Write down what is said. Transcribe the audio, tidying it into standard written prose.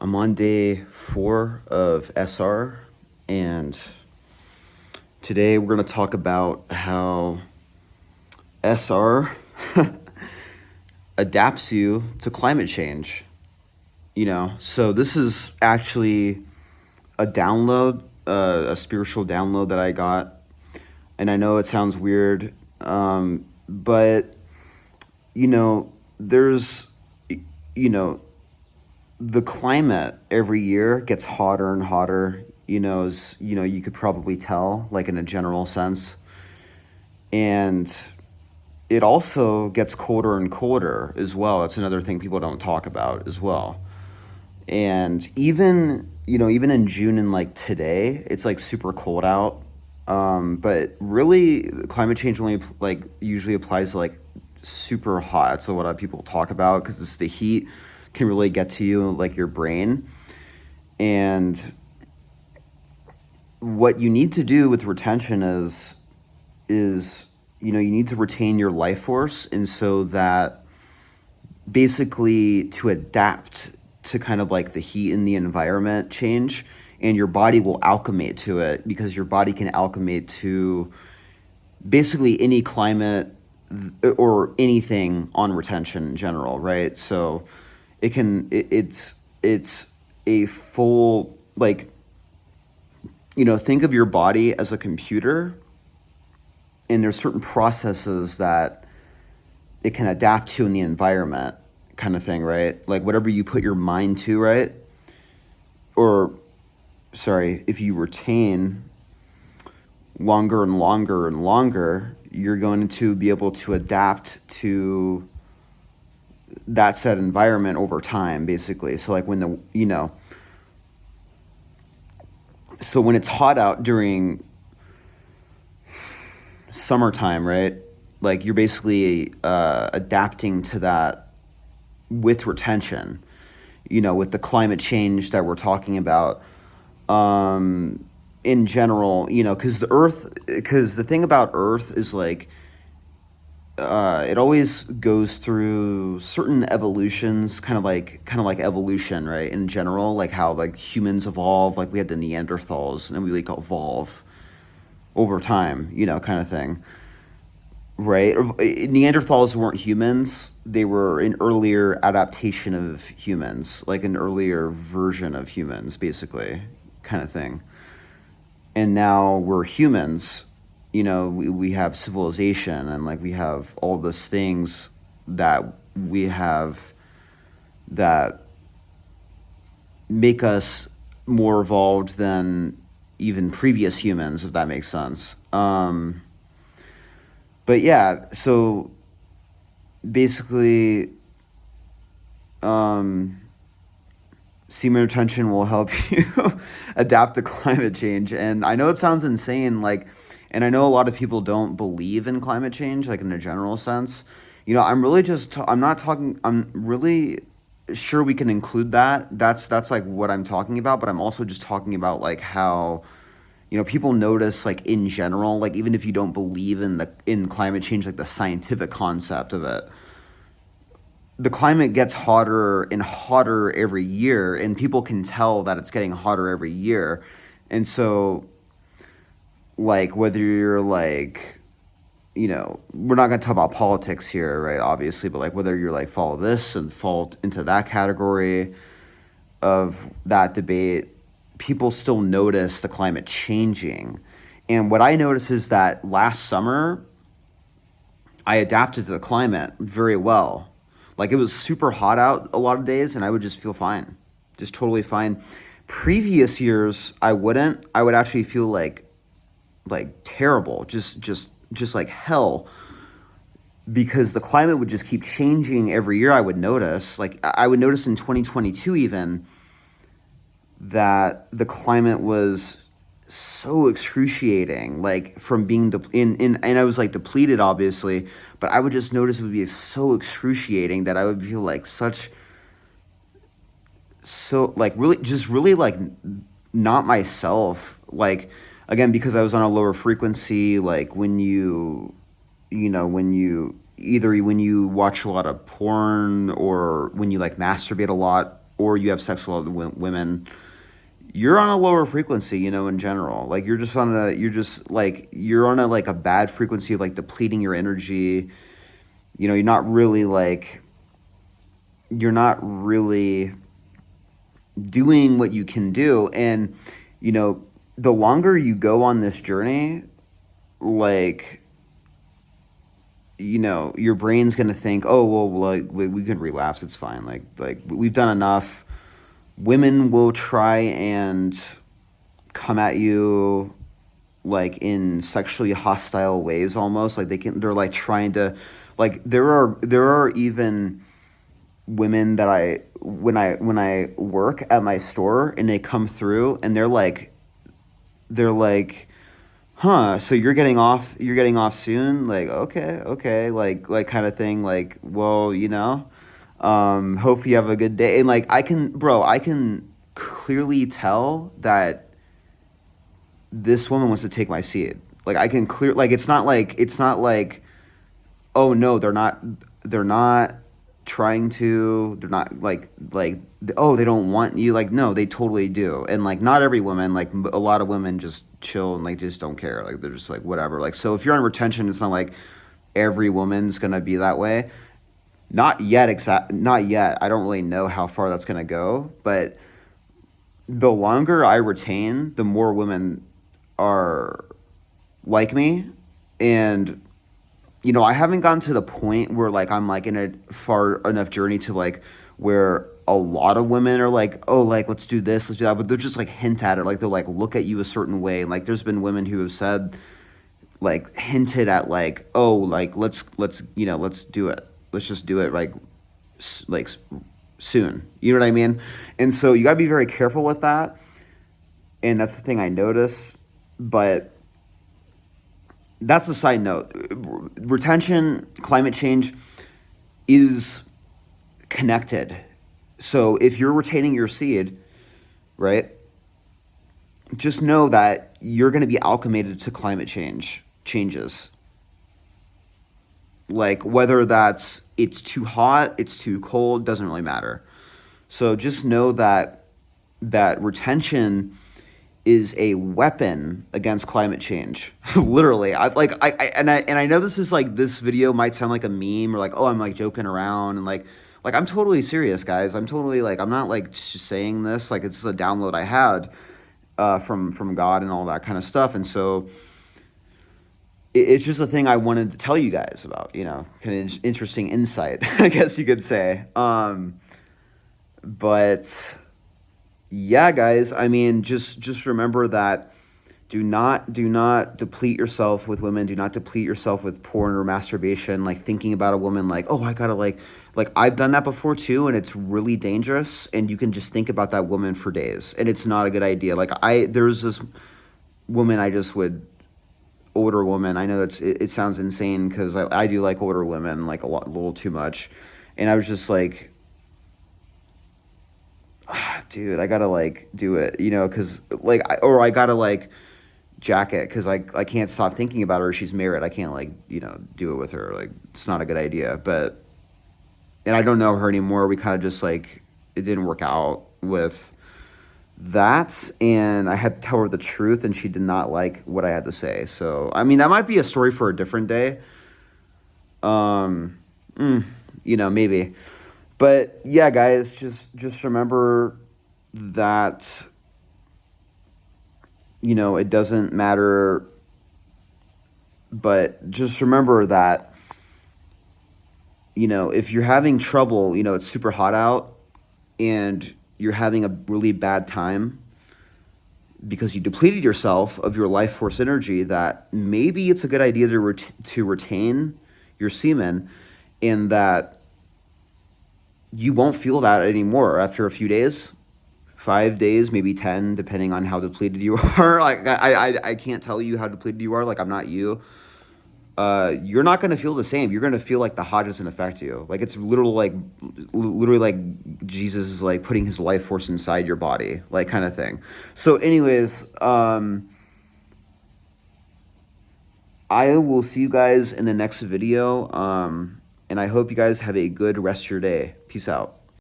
I'm on day 4 of SR, and today we're going to talk about how SR adapts you to climate change. So this is actually a download, a spiritual download that I got, and I know it sounds weird, but there's, you know, the climate every year gets hotter and hotter. As you could probably tell, like in a general sense, and it also gets colder and colder as well. That's another thing people don't talk about as well. And even in June and like today, it's like super cold out. But really, climate change only like usually applies to like super hot. So what people talk about because it's the heat can really get to you, like your brain. And what you need to do with retention is you need to retain your life force, and so that basically to adapt to kind of like the heat and the environment change, and your body will acclimate to it because your body can acclimate to basically any climate or anything on retention in general, right? So it's a full, like, think of your body as a computer, and there's certain processes that it can adapt to in the environment, kind of thing, right? Like whatever you put your mind to, right? Or, sorry, if you retain longer and longer and longer, you're going to be able to adapt to that said environment over time, basically. So like so when it's hot out during summertime, right? Like you're basically adapting to that with retention, with the climate change that we're talking about. In general, because the thing about Earth is like, it always goes through certain evolutions, kind of like evolution, right? In general, like how like humans evolve, like we had the Neanderthals, and we like evolve over time, kind of thing, right? Neanderthals weren't humans; they were an earlier adaptation of humans, like an earlier version of humans, basically, kind of thing. And now we're humans. We have civilization, and like we have all those things that we have that make us more evolved than even previous humans, if that makes sense. But yeah, so basically, um, semen retention will help you adapt to climate change. And I know it sounds insane, like, and I know a lot of people don't believe in climate change, like in a general sense. I'm not talking, I'm really sure we can include that. That's like what I'm talking about, but I'm also just talking about like how, people notice like in general, like even if you don't believe in climate change, like the scientific concept of it, the climate gets hotter and hotter every year, and people can tell that it's getting hotter every year. And so, like, whether you're like, we're not going to talk about politics here, right? Obviously, but like, whether you're like, follow this and fall into that category of that debate, people still notice the climate changing. And what I noticed is that last summer, I adapted to the climate very well. Like it was super hot out a lot of days, and I would just feel fine, just totally fine. Previous years, I wouldn't. I would actually feel like terrible, just like hell, because the climate would just keep changing every year. I would notice, like I would notice in 2022 even, that the climate was so excruciating, like from being and I was like depleted, obviously, but I would just notice it would be so excruciating that I would feel like so like really like not myself, like, again, because I was on a lower frequency, like when when you watch a lot of porn, or when you like masturbate a lot, or you have sex with a lot of women, you're on a lower frequency, in general. Like you're on a like a bad frequency of like depleting your energy. You're not really like you're not really doing what you can do. And you know the longer you go on this journey, like your brain's gonna think, oh well, like we can relapse, it's fine, like we've done enough. Women will try and come at you like in sexually hostile ways, almost like they're like trying to, like there are even women that I when I work at my store and they come through and they're like, huh, so you're getting off soon, like okay, like kind of thing, like, well, hope you have a good day. And like I can clearly tell that this woman wants to take my seat. Like I can clear like it's not like oh no, they're not trying to, they're not like oh, they don't want you, like no, they totally do. And like not every woman, like a lot of women just chill and like just don't care, like they're just like whatever. Like so if you're on retention, it's not like every woman's gonna be that way. Not yet. I don't really know how far that's gonna go, but the longer I retain, the more women are like me. And I haven't gotten to the point where like I'm like in a far enough journey to like where a lot of women are like, oh, like let's do this, let's do that, but they'll just like hint at it, like they'll like look at you a certain way. Like there's been women who have said, like hinted at like, oh, like let's do it, let's just do it, like like soon. You know what I mean? And so you gotta be very careful with that. And that's the thing I notice. But that's a side note. Retention, climate change is connected. So if you're retaining your seed, right, just know that you're going to be acclimated to climate changes. Like whether that's it's too hot, it's too cold, doesn't really matter. So just know that retention is a weapon against climate change. Literally, I know this is like, this video might sound like a meme or like, oh, I'm like joking around, and like I'm totally serious, guys. I'm totally like, I'm not like just saying this like it's a download I had from God and all that kind of stuff. And so it's just a thing I wanted to tell you guys about. Kind of interesting insight, I guess you could say. But yeah, guys, I mean, just remember that do not deplete yourself with women. Do not deplete yourself with porn or masturbation, like thinking about a woman like, oh, I gotta like I've done that before too, and it's really dangerous, and you can just think about that woman for days, and it's not a good idea. Like there's this woman I just would older woman. I know it sounds insane because I do like older women like a little too much, and I was just like, dude, I gotta like do it, because like or I gotta like jack it because I can't stop thinking about her. She's married. I can't like do it with her. Like it's not a good idea. But and I don't know her anymore. We kind of just like it didn't work out with that, and I had to tell her the truth, and she did not like what I had to say. So I mean that might be a story for a different day. Um, maybe. But yeah, guys, just remember that it doesn't matter, but just remember that if you're having trouble, it's super hot out and you're having a really bad time because you depleted yourself of your life force energy, that maybe it's a good idea to retain your semen, and that you won't feel that anymore after a few days, 5 days, maybe 10, depending on how depleted you are. Like I can't tell you how depleted you are. Like I'm not you. You're not gonna feel the same. You're gonna feel like the hot doesn't affect you. Like it's literally like Jesus is like putting his life force inside your body, like kind of thing. So, anyways, I will see you guys in the next video. And I hope you guys have a good rest of your day. Peace out.